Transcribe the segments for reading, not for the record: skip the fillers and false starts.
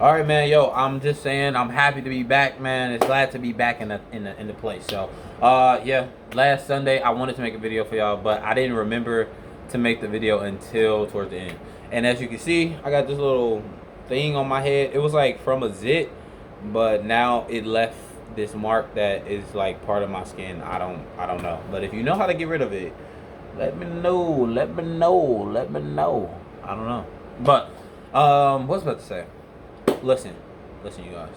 All right, man. Yo, I'm just saying, I'm happy to be back, man. It's glad to be back in the place. So, yeah. Last Sunday, I wanted to make a video for y'all, but I didn't remember to make the video until towards the end. And as you can see, I got this little thing on my head. It was like from a zit, but now it left this mark that is like part of my skin. I don't know. But if you know how to get rid of it, let me know. Let me know. Let me know. I don't know. But what's I about to say? Listen, listen, you guys.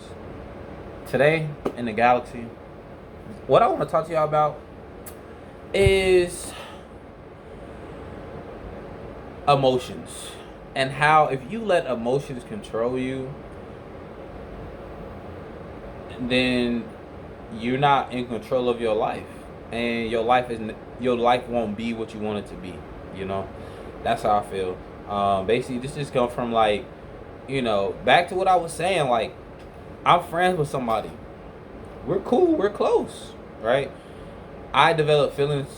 Today in the galaxy, what I want to talk to y'all about is emotions and how if you let emotions control you, then you're not in control of your life, and your life won't be what you want it to be. You know, that's how I feel. Basically, this just comes from like, back to what I was saying. Like, I'm friends with somebody. We're cool. We're close, right? I developed feelings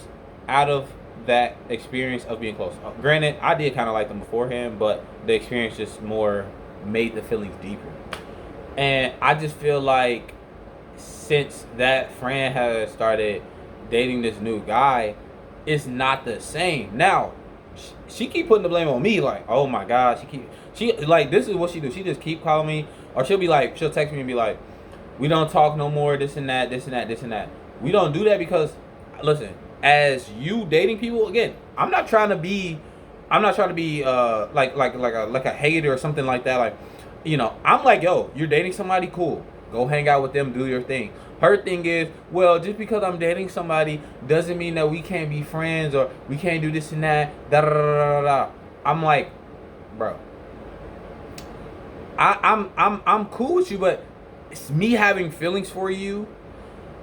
out of that experience of being close. Granted, I did kind of like them beforehand, but the experience just more made the feelings deeper. And I just feel like since that friend has started dating this new guy, it's not the same. Now, she keep putting the blame on me. Like, oh my God, she like this is what she do. She just keep calling me, or she'll text me and be like, we don't talk no more. This and that. This and that. This and that. We don't do that because, listen, as you dating people again, I'm not trying to be like a hater or something like that. Like, I'm like, yo, you're dating somebody, cool. Go hang out with them, do your thing. Her thing is, well, just because I'm dating somebody doesn't mean that we can't be friends or we can't do this and that. Da da da da da. I'm like, bro, I'm cool with you, but it's me having feelings for you,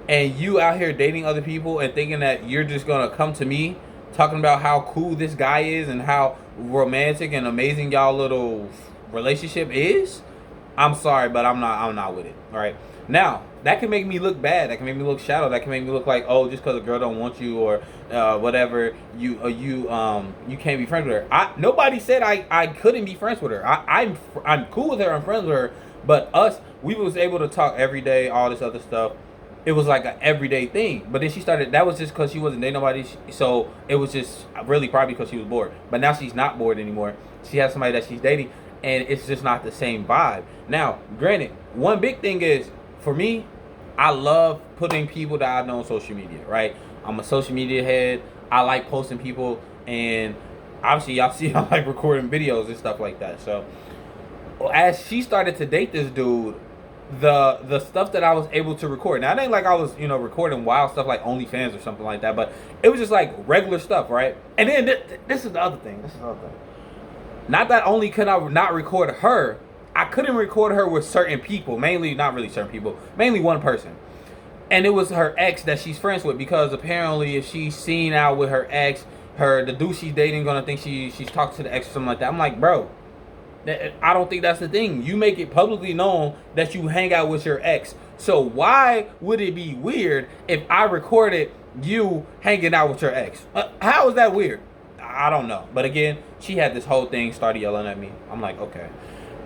and you out here dating other people and thinking that you're just gonna come to me talking about how cool this guy is and how romantic and amazing y'all little relationship is. I'm sorry, but I'm not with it. All right. Now, that can make me look bad. That can make me look shallow. That can make me look like, oh, just because a girl don't want you or whatever, you can't be friends with her. Nobody said I couldn't be friends with her. I'm cool with her. I'm friends with her. But we was able to talk every day, all this other stuff. It was like an everyday thing. But then she started. That was just because she wasn't dating nobody. So it was just really probably because she was bored. But now she's not bored anymore. She has somebody that she's dating, and it's just not the same vibe. Now, granted, one big thing is for me, I love putting people that I know on social media, right? I'm a social media head. I like posting people, and obviously y'all see I like recording videos and stuff like that. So as she started to date this dude, the stuff that I was able to record. Now it ain't like I was, recording wild stuff like OnlyFans or something like that, but it was just like regular stuff, right? And then this is the other thing. Not that only could I not record her, I couldn't record her with certain people, mainly not really certain people, mainly one person. And it was her ex that she's friends with, because apparently if she's seen out with her ex, the dude she's dating gonna think she's talking to the ex or something like that. I'm like, bro, I don't think that's the thing. You make it publicly known that you hang out with your ex. So why would it be weird if I recorded you hanging out with your ex? How is that weird? I don't know. But again, she had this whole thing, started yelling at me. I'm like, okay.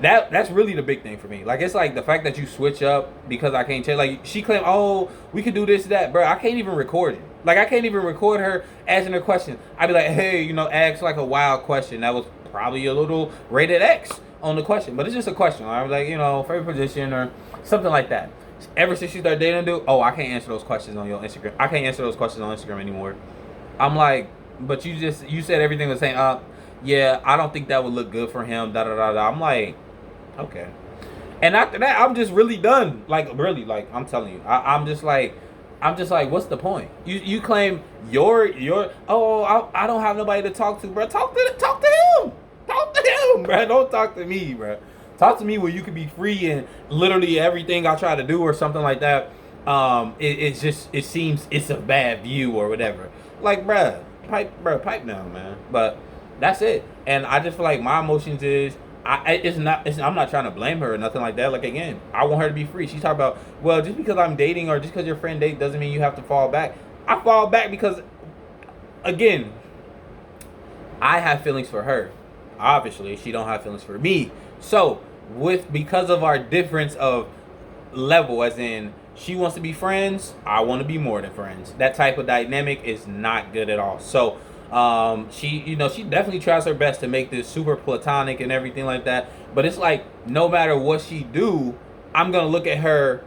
That's really the big thing for me. Like, it's like the fact that you switch up because I can't tell. Like, she claimed, oh, we could do this, that. Bro, I can't even record it. Like, I can't even record her asking her question. I'd be like, hey, ask like a wild question. That was probably a little rated X on the question. But it's just a question. I was like, favorite position or something like that. Ever since she started dating dude, oh, I can't answer those questions on your Instagram. I can't answer those questions on Instagram anymore. I'm like, but you said everything was saying, yeah, I don't think that would look good for him, da da da da. I'm like, okay. And after that, I'm just really done. Like, really, like, I'm telling you. I'm just like, what's the point? You claim you're I don't have nobody to talk to, bro. Talk to him. Talk to him, bro. Don't talk to me, bro. Talk to me where you can be free and literally everything I try to do or something like that. It seems it's a bad view or whatever. Like, pipe down, man. But that's it. And I just feel like my emotions is, I'm not trying to blame her or nothing like that. Like, again, I want her to be free. She's talking about, well, just because I'm dating or just because your friend dates doesn't mean you have to fall back. I fall back because, again, I have feelings for her. Obviously, she don't have feelings for me. So because of our difference of level, as in she wants to be friends, I want to be more than friends. That type of dynamic is not good at all. So she definitely tries her best to make this super platonic and everything like that. But it's like no matter what she do, I'm gonna look at her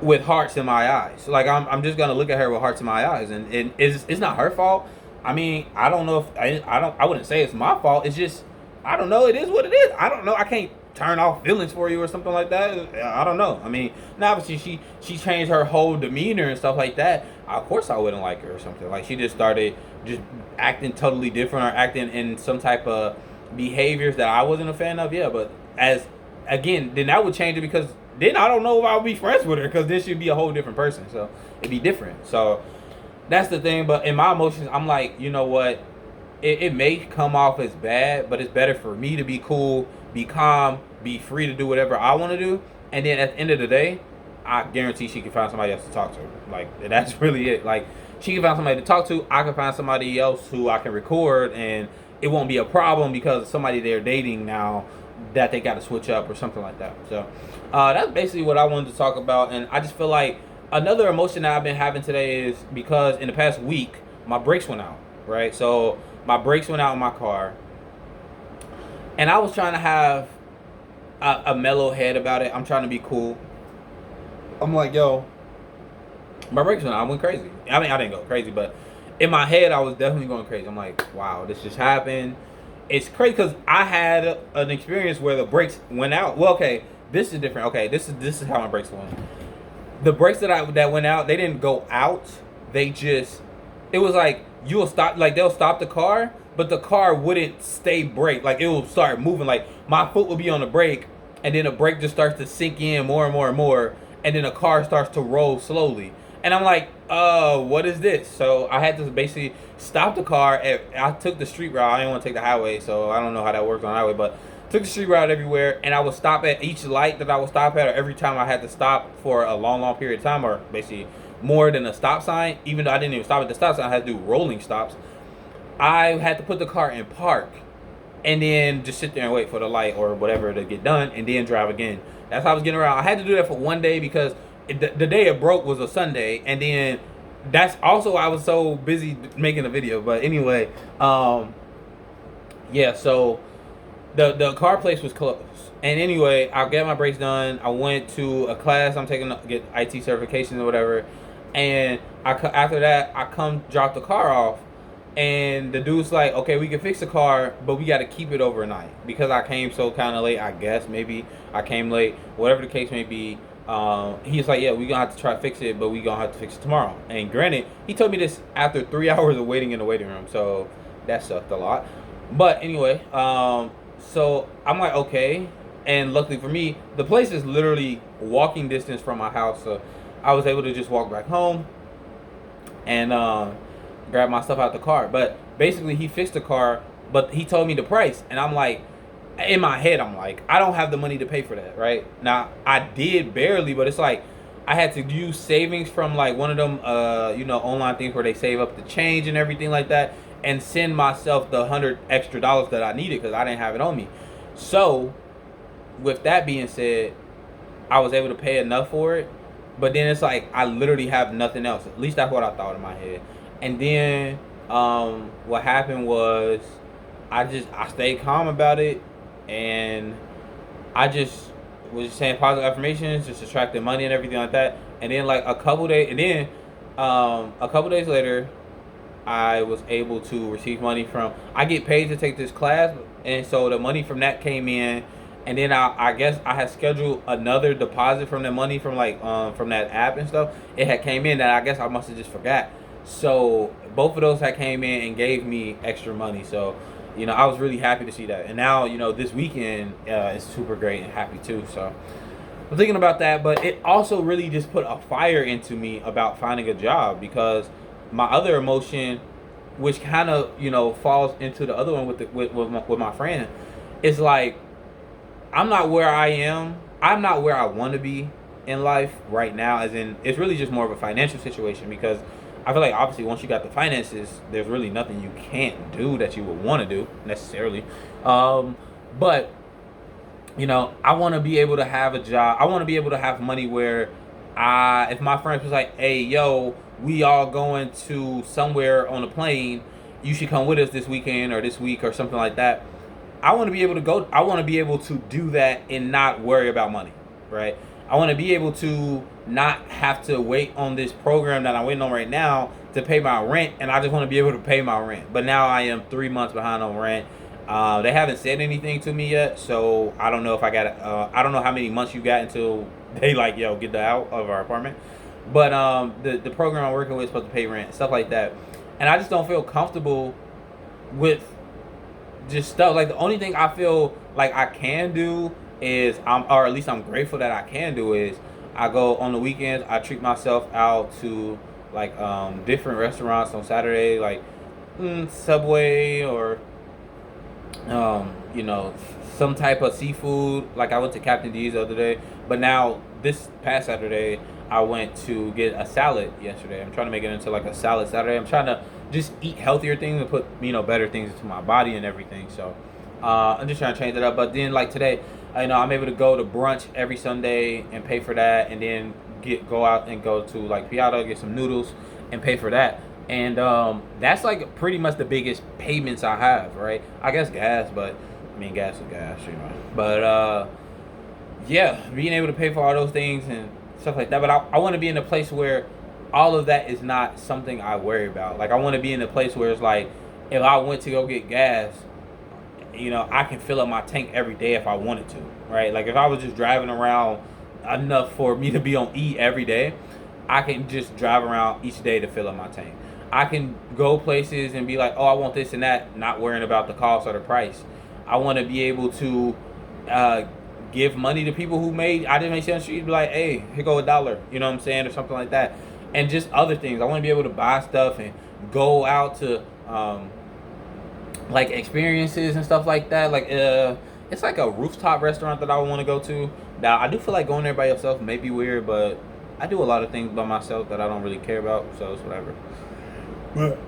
with hearts in my eyes. Like I'm just gonna look at her with hearts in my eyes, and it's not her fault. I mean, I don't know if I wouldn't say it's my fault. It's just I don't know. It is what it is. I don't know. I can't turn off feelings for you or something like that. I don't know. I mean, now obviously she changed her whole demeanor and stuff like that. Of course I wouldn't like her or something. Like she just started just acting totally different or acting in some type of behaviors that I wasn't a fan of. Yeah, but as again, then that would change it because then I don't know if I'll be friends with her because then she'd be a whole different person. So it'd be different. So that's the thing. But in my emotions, I'm like, you know what? It may come off as bad, but it's better for me to be cool, be calm, be free to do whatever I want to do. And then at the end of the day, I guarantee she can find somebody else to talk to. Like, that's really it. Like, she can find somebody to talk to. I can find somebody else who I can record, and it won't be a problem because somebody they're dating now that they got to switch up or something like that. So that's basically what I wanted to talk about. And I just feel like another emotion that I've been having today is because in the past week, my brakes went out, right? So my brakes went out in my car, and I was trying to have a mellow head about it. I'm trying to be cool. I'm like, yo, my brakes went out. I went crazy. I mean, I didn't go crazy, but in my head, I was definitely going crazy. I'm like, wow, this just happened. It's crazy because I had an experience where the brakes went out. Well, okay, this is different. Okay, this is how my brakes went. The brakes that went out, they didn't go out. They just, it was like you'll stop, like they'll stop the car, but the car wouldn't stay brake. Like it will start moving. Like my foot will be on the brake, and then the brake just starts to sink in more and more and more, and then the car starts to roll slowly. And I'm like, what is this? So I had to basically stop the car. I took the street route. I didn't want to take the highway, so I don't know how that works on the highway, but took the street route everywhere, and I would stop at each light that I would stop at, or every time I had to stop for a long period of time, or basically more than a stop sign. Even though I didn't even stop at the stop sign, I had to do rolling stops. I had to put the car in park, and then just sit there and wait for the light or whatever to get done, and then drive again. That's how I was getting around. I had to do that for one day because the day it broke was a Sunday, and then that's also I was so busy making a video. But anyway, yeah. So the car place was closed, and anyway, I got my brakes done. I went to a class I'm taking to get IT certifications or whatever, and after that I come drop the car off. And the dude's like, okay, we can fix the car, but we got to keep it overnight. Because I came so kind of late, I guess, maybe I came late, whatever the case may be. He's like, yeah, we're going to have to try to fix it, but we're going to have to fix it tomorrow. And granted, he told me this after 3 hours of waiting in the waiting room, so that sucked a lot. But anyway, so I'm like, okay. And luckily for me, the place is literally walking distance from my house, so I was able to just walk back home. And grab my stuff out the car. But basically he fixed the car, but he told me the price, and I'm like, in my head I'm like, I don't have the money to pay for that, right? Now I did barely, but it's like I had to use savings from like one of them online things where they save up the change and everything like that, and send myself the $100 extra that I needed because I didn't have it on me. So with that being said, I was able to pay enough for it, but then it's like I literally have nothing else. At least that's what I thought in my head. And then what happened was I stayed calm about it, and I just was saying positive affirmations, just attracting money and everything like that. And then like a couple days later, I was able to receive money from. I get paid to take this class, and so the money from that came in. And then I guess I had scheduled another deposit from the money from from that app and stuff. It had came in that I guess I must have just forgot. So both of those had came in and gave me extra money. So, I was really happy to see that. And now, this weekend is super great and happy too. So I'm thinking about that. But it also really just put a fire into me about finding a job, because my other emotion, which kind of, falls into the other one with my friend, is like, I'm not where I am. I'm not where I want to be in life right now. As in, it's really just more of a financial situation, because I feel like obviously once you got the finances, there's really nothing you can't do that you would want to do necessarily. But You know, I want to be able to have a job. I want to be able to have money where if my friends was like, hey, yo, we all going to somewhere on a plane, you should come with us this weekend or this week or something like that. I want to be able to go. I want to be able to do that and not worry about money, right? I want to be able to not have to wait on this program that I'm waiting on right now to pay my rent, and I just want to be able to pay my rent. But now I am 3 months behind on rent. They haven't said anything to me yet, so I don't know if I got. I don't know how many months you got until they like, yo, get the out of our apartment. But the program I'm working with is supposed to pay rent, stuff like that, and I just don't feel comfortable with just stuff. Like the only thing I feel like I can do is or at least I'm grateful that I can do is I go on the weekends. I treat myself out to like different restaurants on Saturday, like Subway or you know, some type of seafood. Like I went to Captain D's the other day, but now this past Saturday I went to get a salad yesterday. I'm trying to make it into like a salad Saturday. I'm trying to just eat healthier things and put better things into my body and everything. So I'm just trying to change that up. But then like today, I'm able to go to brunch every Sunday and pay for that, and then go out and go to like Piata, get some noodles and pay for that. And that's like pretty much the biggest payments I have, right? I guess gas, but I mean gas is gas, But yeah, being able to pay for all those things and stuff like that. But I want to be in a place where all of that is not something I worry about. Like I want to be in a place where it's like if I went to go get gas, I can fill up my tank every day if I wanted to, right? Like if I was just driving around enough for me to be on E every day, I can just drive around each day to fill up my tank. I can go places and be like, oh, I want this and that, not worrying about the cost or the price. I want to be able to give money to people who I didn't make shit on the street, be like, hey, here go $1, you know what I'm saying, or something like that. And just other things. I want to be able to buy stuff and go out to like experiences and stuff like that. Like it's like a rooftop restaurant that I want to go to. Now I do feel like going there by yourself may be weird, but I do a lot of things by myself that I don't really care about, so it's whatever. But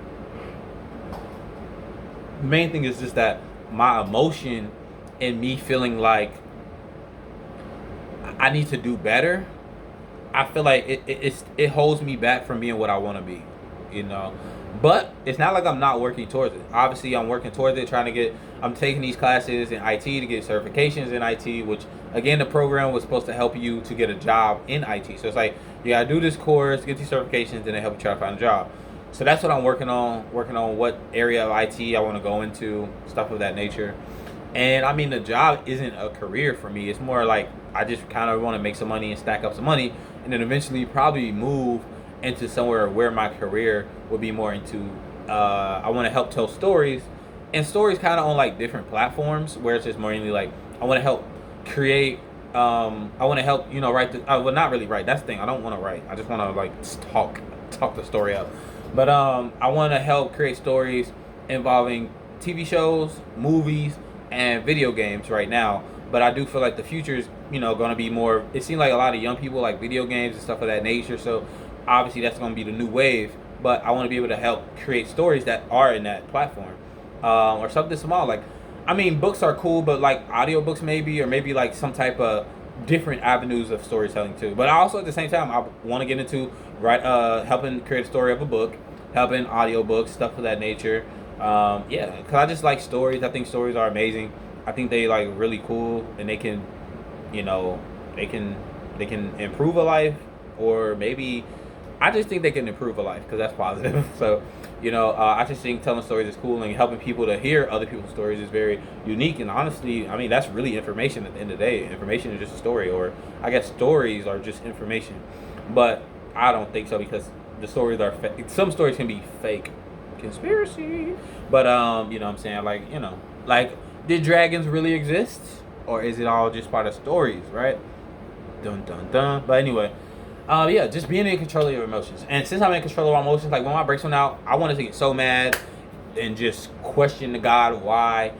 the main thing is just that my emotion and me feeling like I need to do better. I feel like it holds me back from being what I want to be, But it's not like I'm not working towards it. Obviously, I'm working towards it, I'm taking these classes in IT to get certifications in IT, which, again, the program was supposed to help you to get a job in IT. So it's like, you got to do this course, get these certifications, and it help you try to find a job. So that's what I'm working on what area of IT I want to go into, stuff of that nature. And, I mean, the job isn't a career for me. It's more like I just kind of want to make some money and stack up some money, and then eventually probably move into somewhere where my career would be more into I want to help tell stories, and stories kind of on like different platforms where it's just mainly like I want to help create I want to help write well, not really write, that's the thing, I don't want to write, I just want to like talk the story up. But I want to help create stories involving TV shows, movies, and video games right now. But I do feel like the future is, going to be more. It seems like a lot of young people like video games and stuff of that nature. So obviously that's going to be the new wave. But I want to be able to help create stories that are in that platform, or something small. Like, I mean, books are cool, but like audiobooks maybe, or maybe like some type of different avenues of storytelling too. But I also at the same time I want to get into helping create a story of a book, helping audiobooks, stuff of that nature. Yeah, because I just like stories. I think stories are amazing. I think they like really cool, and they can, they can improve a life, or maybe I just think they can improve a life because that's positive. So, I just think telling stories is cool, and helping people to hear other people's stories is very unique. And honestly, I mean, that's really information at the end of the day. Information is just a story, or I guess stories are just information. But I don't think so, because the stories are fake. Some stories can be fake. Conspiracy. But, you know what I'm saying? Like, did dragons really exist? Or is it all just part of stories, right? Dun, dun, dun. But anyway. Yeah, just being in control of your emotions. And since I'm in control of my emotions, like when my breaks went out, I wanted to get so mad and just question the God why.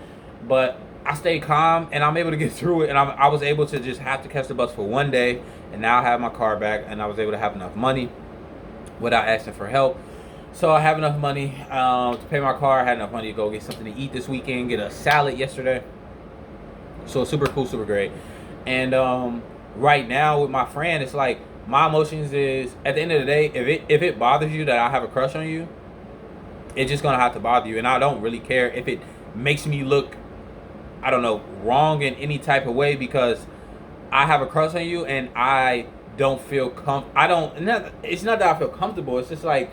But I stayed calm, and I'm able to get through it. And I was able to just have to catch the bus for one day, and now I have my car back, and I was able to have enough money without asking for help. So I have enough money to pay my car. I had enough money to go get something to eat this weekend, get a salad yesterday. So super cool, super great. And right now with my friend, it's like my emotions is at the end of the day, if it bothers you that I have a crush on you, it's just gonna have to bother you. And I don't really care if it makes me look, I don't know, wrong in any type of way, because I have a crush on you and I don't feel I don't. It's not that I feel comfortable. It's just like,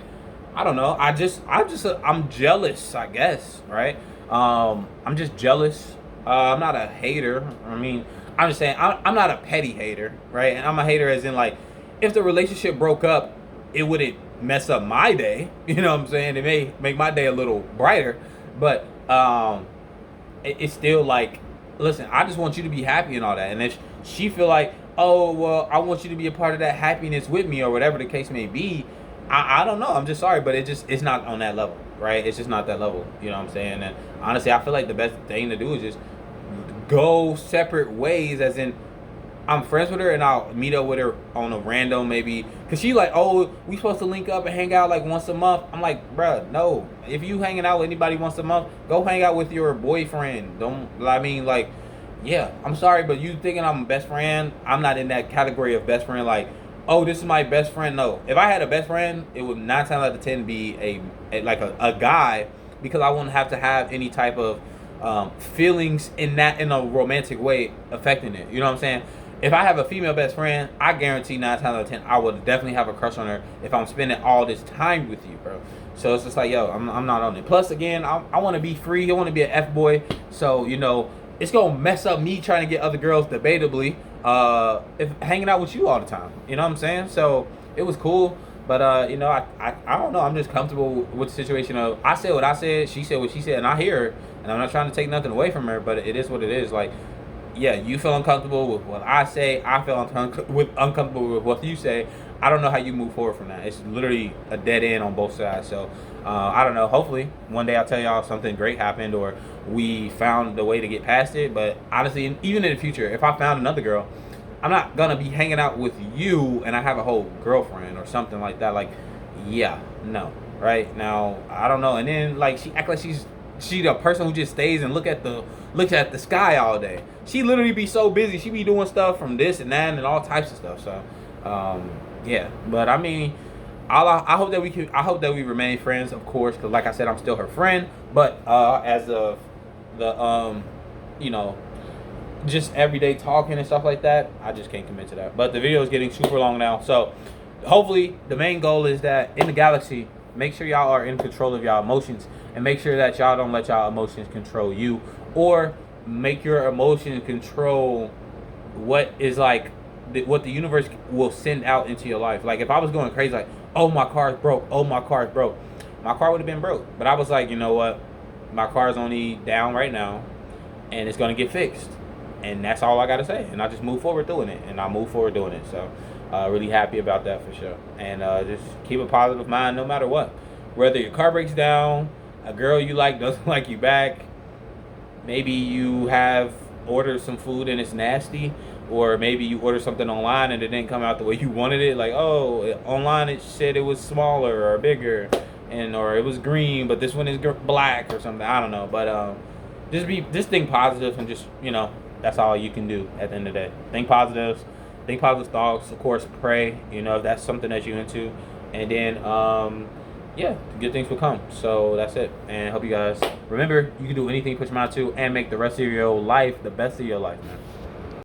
I don't know. I'm jealous, I guess, right? I'm just jealous. I'm not a hater. I mean, I'm just saying I'm not a petty hater, right? And I'm a hater as in like, if the relationship broke up, it wouldn't mess up my day. You know what I'm saying? It may make my day a little brighter, but it's still like, listen, I just want you to be happy and all that. And if she feel like, oh well, I want you to be a part of that happiness with me, or whatever the case may be, I don't know. I'm just sorry, but it's not on that level, right? It's just not that level. You know what I'm saying? And honestly, I feel like the best thing to do is just go separate ways. As in, I'm friends with her and I'll meet up with her on a random maybe, cause she like, oh, we supposed to link up and hang out like once a month. I'm like, bruh, no. If you hanging out with anybody once a month, go hang out with your boyfriend. Don't, I mean, like, yeah, I'm sorry, but you thinking I'm a best friend, I'm not in that category of best friend. Like, oh, this is my best friend. No, if I had a best friend, it would 9 times out of 10 be a guy, because I wouldn't have to have any type of feelings in a romantic way affecting it. You know what I'm saying? If I have a female best friend, I guarantee 9 times out of 10 I would definitely have a crush on her if I'm spending all this time with you, bro. So it's just like, yo, I'm not on it. Plus, again, I want to be free. I want to be an F boy. So, you know, it's gonna mess up me trying to get other girls, debatably, if hanging out with you all the time. You know what I'm saying? So it was cool. But you know, I don't know. I'm just comfortable with the situation of, I said what I said, she said what she said, and I hear her, and I'm not trying to take nothing away from her, but it is what it is. Like, yeah, you feel uncomfortable with what I say. I feel uncomfortable with what you say. I don't know how you move forward from that. It's literally a dead end on both sides. So I don't know. Hopefully, one day I'll tell y'all something great happened, or we found the way to get past it. But honestly, even in the future, if I found another girl, I'm not gonna be hanging out with you and I have a whole girlfriend or something like that. Like, yeah, no, right now, I don't know. And then like, she act like she the person who just stays and looks at the sky all day. She literally be so busy. She be doing stuff from this and that and all types of stuff. So, yeah. But I mean, I hope that we remain friends, of course, because like I said, I'm still her friend. But as of the you know, just everyday talking and stuff like that, I just can't commit to that. But the video is getting super long now, so hopefully the main goal is that in the galaxy, make sure y'all are in control of y'all emotions, and make sure that y'all don't let y'all emotions control you, or make your emotions control what is like what the universe will send out into your life. Like, if I was going crazy, like, oh, my car's broke, oh, my car's broke, my car would have been broke. But I was like, you know what, my car's only down right now and it's going to get fixed, and that's all I got to say. And I just move forward doing it, and I move forward doing it. So really happy about that for sure. And just keep a positive mind no matter what. Whether your car breaks down, a girl you like doesn't like you back, maybe you have ordered some food and it's nasty, or maybe you ordered something online and it didn't come out the way you wanted it. Like, oh, online it said it was smaller or bigger, or it was green, but this one is black or something. I don't know. But just think positive, and just, you know, that's all you can do at the end of the day. Think positive thoughts. Of course, pray, you know, if that's something that you're into. And then yeah, good things will come. So that's it. And I hope you guys remember, you can do anything you put your mind to, and make the rest of your life the best of your life, man.